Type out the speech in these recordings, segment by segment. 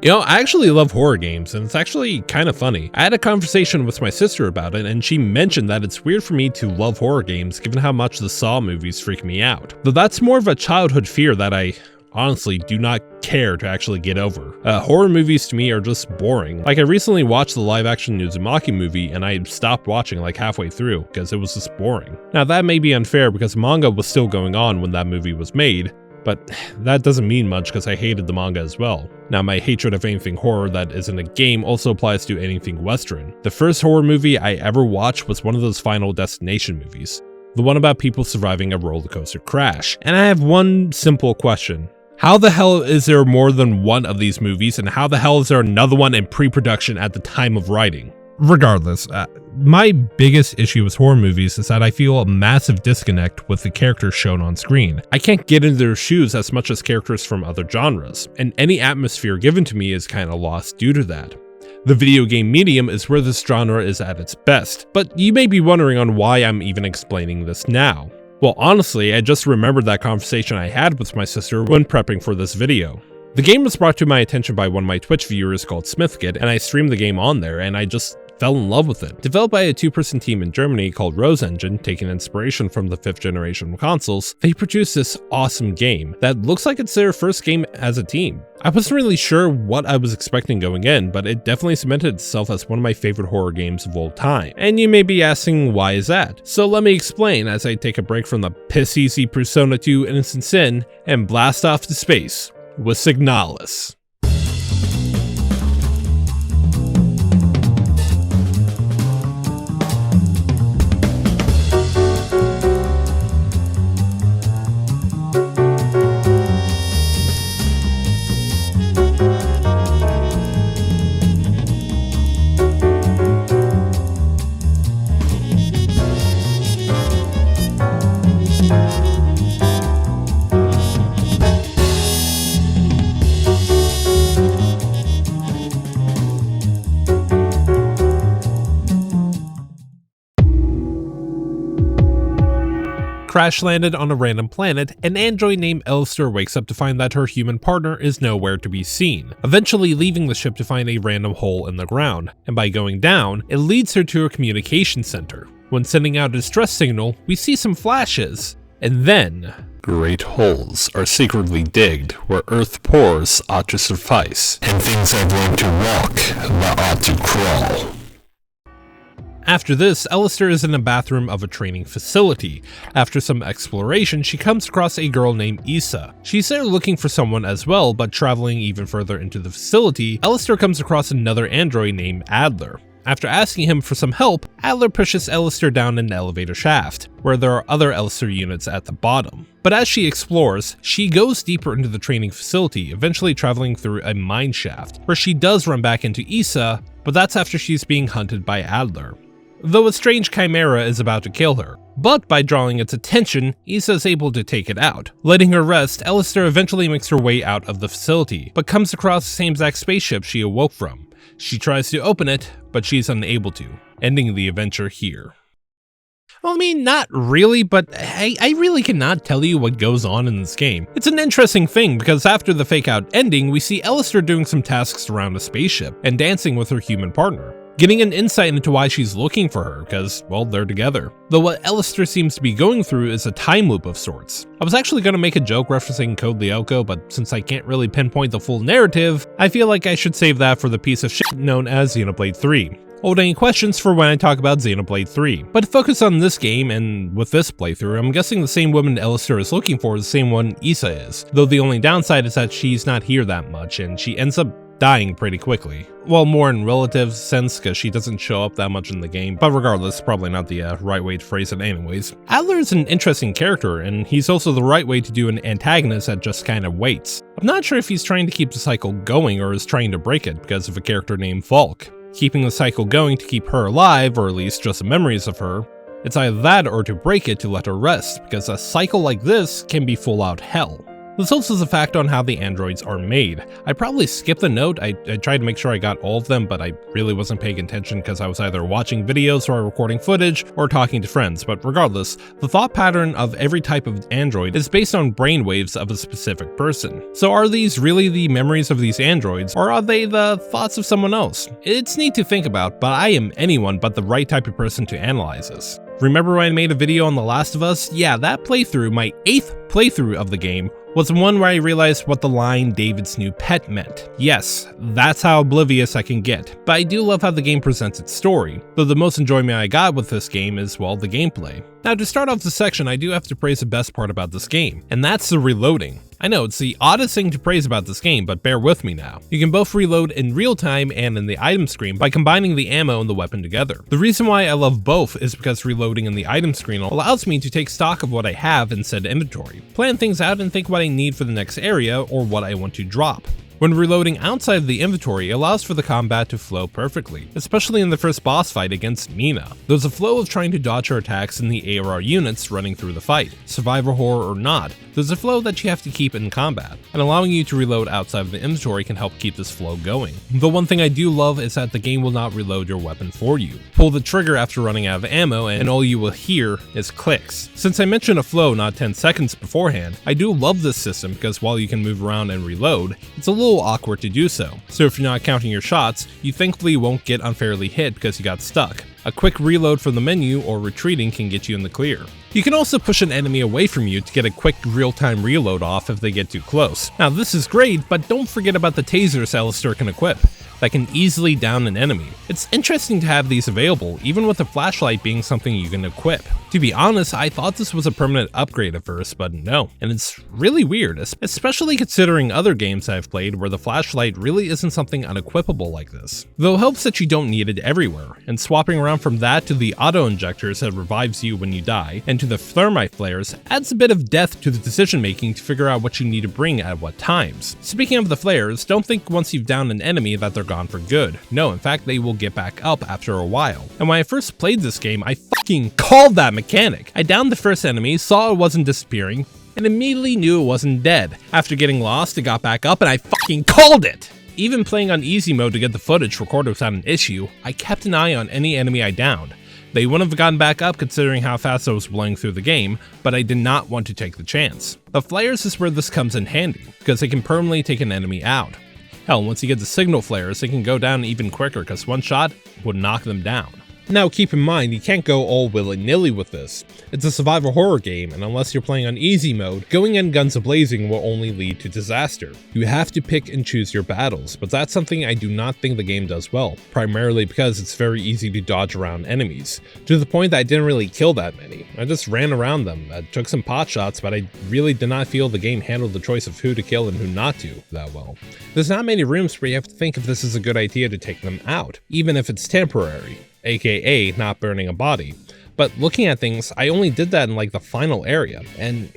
You know, I actually love horror games, and it's actually kind of funny. I had a conversation with my sister about it, and she mentioned that it's weird for me to love horror games given how much the Saw movies freak me out. Though that's more of a childhood fear that I honestly do not care to actually get over. Horror movies to me are just boring. Like, I recently watched the live-action Uzumaki movie, and I stopped watching like halfway through because it was just boring. Now, that may be unfair because manga was still going on when that movie was made, but that doesn't mean much because I hated the manga as well. Now, my hatred of anything horror that isn't a game also applies to anything Western. The first horror movie I ever watched was one of those Final Destination movies, the one about people surviving a roller coaster crash. And I have one simple question. How the hell is there more than one of these movies, and how the hell is there another one in pre-production at the time of writing? Regardless, my biggest issue with horror movies is that I feel a massive disconnect with the characters shown on screen. I can't get into their shoes as much as characters from other genres, and any atmosphere given to me is kinda lost due to that. The video game medium is where this genre is at its best, but you may be wondering on why I'm even explaining this now. Well, honestly, I just remembered that conversation I had with my sister when prepping for this video. The game was brought to my attention by one of my Twitch viewers called Smithkid, and I streamed the game on there, and I just fell in love with it. Developed by a two-person team in Germany called Rose Engine, taking inspiration from the 5th generation consoles, they produced this awesome game that looks like it's their first game as a team. I wasn't really sure what I was expecting going in, but it definitely cemented itself as one of my favorite horror games of all time. And you may be asking, why is that? So let me explain as I take a break from the piss-easy Persona 2 Innocent Sin and blast off to space with SIGNALIS. Crash landed on a random planet, an android named Alistair wakes up to find that her human partner is nowhere to be seen, eventually leaving the ship to find a random hole in the ground, and by going down, it leads her to a communication center. When sending out a distress signal, we see some flashes, and then great holes are secretly digged where earth pores ought to suffice, and things are going to walk but ought to crawl. After this, Alistair is in the bathroom of a training facility. After some exploration, she comes across a girl named Issa. She's there looking for someone as well, but traveling even further into the facility, Alistair comes across another android named Adler. After asking him for some help, Adler pushes Alistair down an elevator shaft, where there are other Alistair units at the bottom. But as she explores, she goes deeper into the training facility, eventually traveling through a mine shaft, where she does run back into Issa, but that's after she's being hunted by Adler, though a strange chimera is about to kill her. But by drawing its attention, Issa is able to take it out. Letting her rest, Alistair eventually makes her way out of the facility, but comes across the same exact spaceship she awoke from. She tries to open it, but she's unable to, ending the adventure here. Well, I mean, not really, but I really cannot tell you what goes on in this game. It's an interesting thing because after the fake-out ending, we see Alistair doing some tasks around a spaceship and dancing with her human partner, getting an insight into why she's looking for her, because, well, they're together. Though what Alistair seems to be going through is a time loop of sorts. I was actually going to make a joke referencing Code Lyoko, but since I can't really pinpoint the full narrative, I feel like I should save that for the piece of shit known as Xenoblade 3. Hold any questions for when I talk about Xenoblade 3. But to focus on this game, and with this playthrough, I'm guessing the same woman Alistair is looking for is the same one Issa is, though the only downside is that she's not here that much, and she ends up dying pretty quickly. Well, more in relative sense because she doesn't show up that much in the game, but regardless, probably not the right way to phrase it anyways. Adler is an interesting character, and he's also the right way to do an antagonist that just kind of waits. I'm not sure if he's trying to keep the cycle going or is trying to break it because of a character named Falk. Keeping the cycle going to keep her alive, or at least just memories of her. It's either that or to break it to let her rest, because a cycle like this can be full out hell. This also is a fact on how the androids are made. I probably skipped the note. I tried to make sure I got all of them, but I really wasn't paying attention because I was either watching videos or recording footage or talking to friends. But regardless, the thought pattern of every type of android is based on brainwaves of a specific person. So are these really the memories of these androids, or are they the thoughts of someone else? It's neat to think about, but I am anyone but the right type of person to analyze this. Remember when I made a video on The Last of Us? Yeah, that playthrough, my 8th playthrough of the game, was the one where I realized what the line "David's new pet" meant. Yes, that's how oblivious I can get, but I do love how the game presents its story, though the most enjoyment I got with this game is, well, the gameplay. Now, to start off this section, I do have to praise the best part about this game, and that's the reloading. I know, it's the oddest thing to praise about this game, but bear with me now. You can both reload in real time and in the item screen by combining the ammo and the weapon together. The reason why I love both is because reloading in the item screen allows me to take stock of what I have in said inventory, plan things out and think what I need for the next area or what I want to drop. When reloading outside of the inventory, it allows for the combat to flow perfectly, especially in the first boss fight against Mina. There's a flow of trying to dodge her attacks in the ARR units running through the fight. Survivor horror or not, there's a flow that you have to keep in combat, and allowing you to reload outside of the inventory can help keep this flow going. The one thing I do love is that the game will not reload your weapon for you. Pull the trigger after running out of ammo and all you will hear is clicks. Since I mentioned a flow not 10 seconds beforehand, I do love this system because while you can move around and reload, it's a little awkward to do so. So if you're not counting your shots, you thankfully won't get unfairly hit because you got stuck. A quick reload from the menu or retreating can get you in the clear. You can also push an enemy away from you to get a quick real-time reload off if they get too close. Now this is great, but don't forget about the tasers Alistair can equip that can easily down an enemy. It's interesting to have these available, even with the flashlight being something you can equip. To be honest, I thought this was a permanent upgrade at first, but no, and it's really weird, especially considering other games I've played where the flashlight really isn't something unequipable like this. Though it helps that you don't need it everywhere, and swapping around from that to the auto-injectors that revives you when you die, and to the thermite flares adds a bit of depth to the decision making to figure out what you need to bring at what times. Speaking of the flares, don't think once you've downed an enemy that they're gone for good. No, in fact, they will get back up after a while. And when I first played this game, I fucking called that mechanic. I downed the first enemy, saw it wasn't disappearing, and immediately knew it wasn't dead. After getting lost, it got back up and I fucking called it! Even playing on easy mode to get the footage recorded without an issue, I kept an eye on any enemy I downed. They wouldn't have gotten back up considering how fast I was blowing through the game, but I did not want to take the chance. The flares is where this comes in handy, because they can permanently take an enemy out. Hell, once you get the signal flares, they can go down even quicker because one shot would knock them down. Now keep in mind, you can't go all willy-nilly with this. It's a survival horror game, and unless you're playing on easy mode, going in guns a-blazing will only lead to disaster. You have to pick and choose your battles, but that's something I do not think the game does well, primarily because it's very easy to dodge around enemies, to the point that I didn't really kill that many. I just ran around them, I took some pot shots, but I really did not feel the game handled the choice of who to kill and who not to that well. There's not many rooms where you have to think if this is a good idea to take them out, even if it's temporary. AKA not burning a body. But looking at things, I only did that in like the final area, and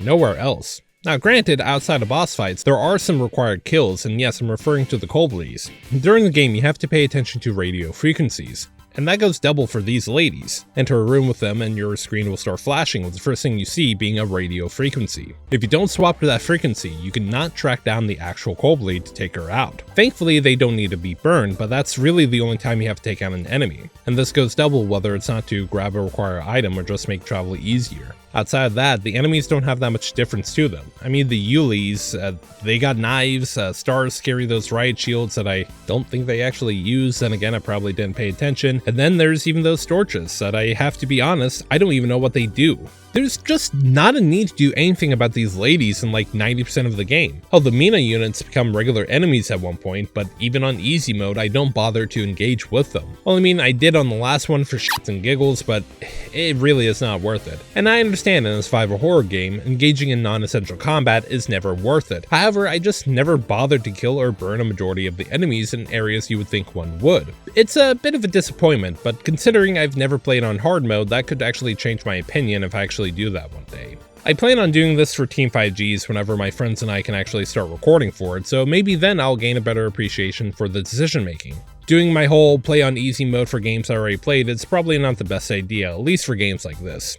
nowhere else. Now granted, outside of boss fights, there are some required kills, and yes, I'm referring to the cold ladies. During the game, you have to pay attention to radio frequencies. And that goes double for these ladies. Enter a room with them and your screen will start flashing with the first thing you see being a radio frequency. If you don't swap to that frequency, you cannot track down the actual cold blade to take her out. Thankfully, they don't need to be burned, but that's really the only time you have to take out an enemy. And this goes double whether it's not to grab a required item or just make travel easier. Outside of that, the enemies don't have that much difference to them. I mean, the Yulis, they got knives, stars carry those riot shields that I don't think they actually use, and again, I probably didn't pay attention. And then there's even those torches that I have to be honest, I don't even know what they do. There's just not a need to do anything about these ladies in like 90% of the game. Hell, the Mina units become regular enemies at one point, but even on easy mode, I don't bother to engage with them. Well, I mean, I did on the last one for shits and giggles, but it really is not worth it. And I understand in a survival horror game, engaging in non-essential combat is never worth it. However, I just never bothered to kill or burn a majority of the enemies in areas you would think one would. It's a bit of a disappointment, but considering I've never played on hard mode, that could actually change my opinion if I actually do that one day. I plan on doing this for Team 5Gs whenever my friends and I can actually start recording for it, so maybe then I'll gain a better appreciation for the decision making. Doing my whole play on easy mode for games I already played is probably not the best idea, at least for games like this.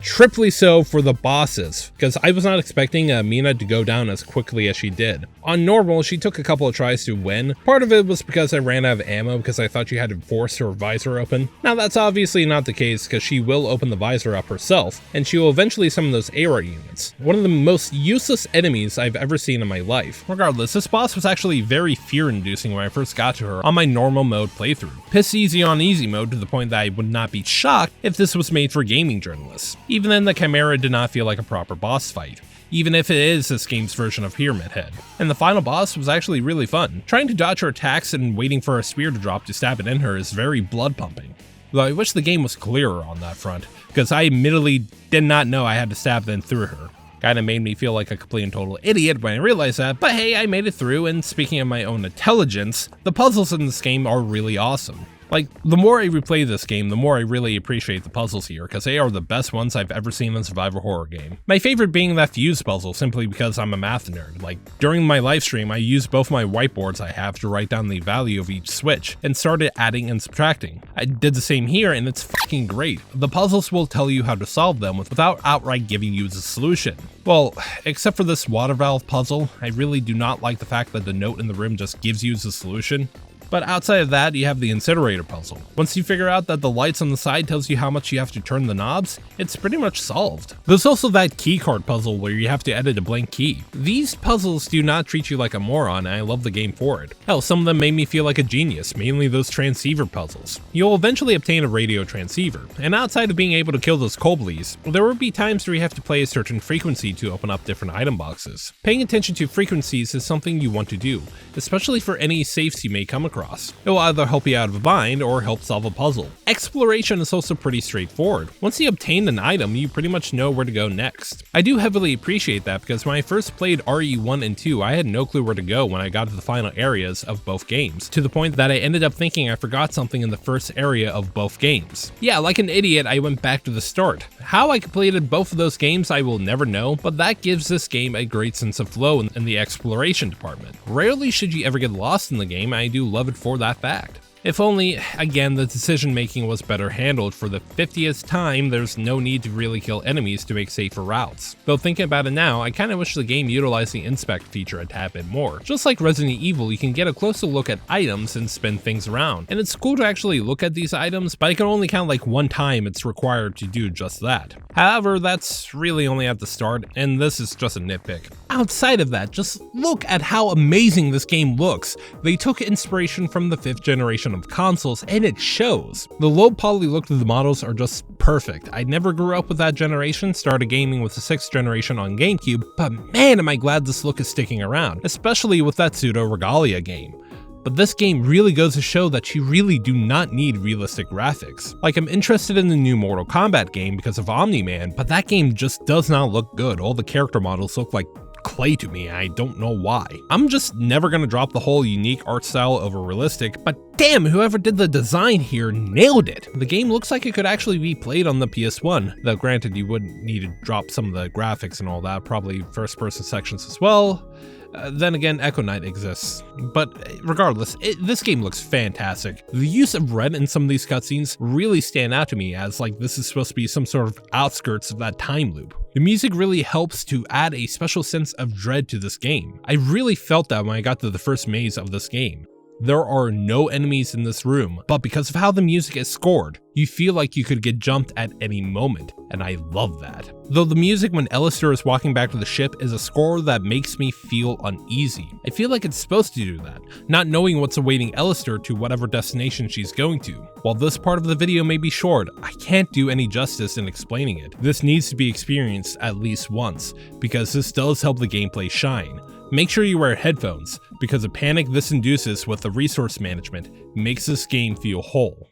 triply so for the bosses, because I was not expecting Mina to go down as quickly as she did. On normal, she took a couple of tries to win. Part of it was because I ran out of ammo because I thought she had to force her visor open. Now that's obviously not the case because she will open the visor up herself, and she will eventually summon those AR units. One of the most useless enemies I've ever seen in my life. Regardless, this boss was actually very fear-inducing when I first got to her on my normal mode playthrough. Piss easy on easy mode to the point that I would not be shocked if this was made for gaming journalists. Even then, the Chimera did not feel like a proper boss fight, even if it is this game's version of Pyramid Head. And the final boss was actually really fun. Trying to dodge her attacks and waiting for a spear to drop to stab it in her is very blood pumping. Though I wish the game was clearer on that front, because I admittedly did not know I had to stab them through her. Kinda made me feel like a complete and total idiot when I realized that, but hey, I made it through, and speaking of my own intelligence, the puzzles in this game are really awesome. Like, the more I replay this game, the more I really appreciate the puzzles here, because they are the best ones I've ever seen in a survival horror game. My favorite being that fuse puzzle, simply because I'm a math nerd. Like, during my live stream, I used both my whiteboards I have to write down the value of each switch, and started adding and subtracting. I did the same here, and it's fucking great. The puzzles will tell you how to solve them without outright giving you the solution. Well, except for this water valve puzzle, I really do not like the fact that the note in the rim just gives you the solution. But outside of that, you have the incinerator puzzle. Once you figure out that the lights on the side tells you how much you have to turn the knobs, it's pretty much solved. There's also that keycard puzzle where you have to edit a blank key. These puzzles do not treat you like a moron, and I love the game for it. Hell, some of them made me feel like a genius, mainly those transceiver puzzles. You'll eventually obtain a radio transceiver, and outside of being able to kill those Koblies, there will be times where you have to play a certain frequency to open up different item boxes. Paying attention to frequencies is something you want to do, especially for any safes you may come across. It will either help you out of a bind or help solve a puzzle. Exploration is also pretty straightforward. Once you obtain an item, you pretty much know where to go next. I do heavily appreciate that because when I first played RE1 and 2, I had no clue where to go when I got to the final areas of both games, to the point that I ended up thinking I forgot something in the first area of both games. Yeah, like an idiot, I went back to the start. How I completed both of those games I will never know, but that gives this game a great sense of flow in the exploration department. Rarely should you ever get lost in the game, and I do love it for that fact. If only, again, the decision making was better handled. For the 50th time, there's no need to really kill enemies to make safer routes. Though thinking about it now, I kinda wish the game utilized the inspect feature a tad bit more. Just like Resident Evil, you can get a closer look at items and spin things around. And it's cool to actually look at these items, but I can only count like one time it's required to do just that. However, that's really only at the start, and this is just a nitpick. Outside of that, just look at how amazing this game looks. They took inspiration from the 5th generation of consoles, and it shows. The low poly look of the models are just perfect. I never grew up with that generation, started gaming with the 6th generation on GameCube, but man am I glad this look is sticking around, especially with that Pseudo Regalia game. But this game really goes to show that you really do not need realistic graphics. Like, I'm interested in the new Mortal Kombat game because of Omni-Man, but that game just does not look good. All the character models look like clay to me, I don't know why. I'm just never gonna drop the whole unique art style over realistic, but damn, whoever did the design here nailed it. The game looks like it could actually be played on the PS1, though granted you would need to drop some of the graphics and all that, probably first person sections as well. Then again, Echo Knight exists. But regardless, this game looks fantastic. The use of red in some of these cutscenes really stand out to me as like this is supposed to be some sort of outskirts of that time loop. The music really helps to add a special sense of dread to this game. I really felt that when I got to the first maze of this game. There are no enemies in this room, but because of how the music is scored, you feel like you could get jumped at any moment, and I love that. Though the music when Alistair is walking back to the ship is a score that makes me feel uneasy. I feel like it's supposed to do that, not knowing what's awaiting Alistair to whatever destination she's going to. While this part of the video may be short, I can't do any justice in explaining it. This needs to be experienced at least once, because this does help the gameplay shine. Make sure you wear headphones, because the panic this induces with the resource management makes this game feel whole.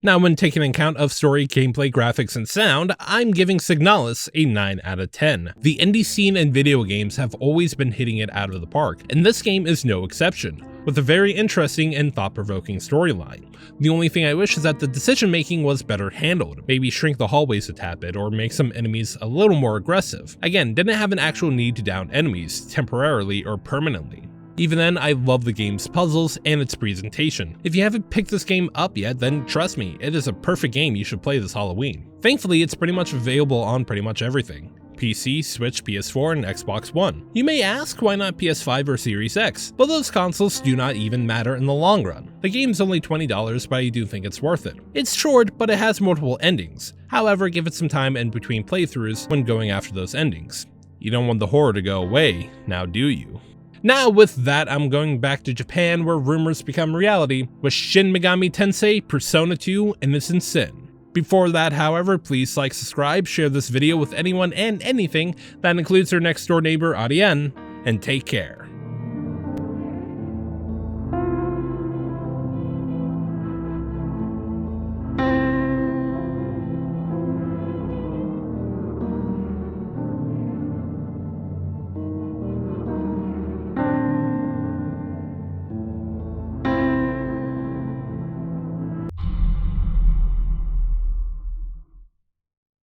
Now, when taking account of story, gameplay, graphics, and sound, I'm giving Signalis a 9 out of 10. The indie scene in video games have always been hitting it out of the park, and this game is no exception, with a very interesting and thought-provoking storyline. The only thing I wish is that the decision-making was better handled, maybe shrink the hallways a tad bit or make some enemies a little more aggressive. Again, didn't have an actual need to down enemies, temporarily or permanently. Even then, I love the game's puzzles and its presentation. If you haven't picked this game up yet, then trust me, it is a perfect game you should play this Halloween. Thankfully, it's pretty much available on pretty much everything: PC, Switch, PS4, and Xbox One. You may ask why not PS5 or Series X, but those consoles do not even matter in the long run. The game's only $20, but I do think it's worth it. It's short, but it has multiple endings. However, give it some time in between playthroughs when going after those endings. You don't want the horror to go away, now do you? Now with that, I'm going back to Japan where rumors become reality with Shin Megami Tensei, Persona 2, Innocent Sin. Before that, however, please like, subscribe, share this video with anyone and anything, that includes our next door neighbor Ariane, and take care.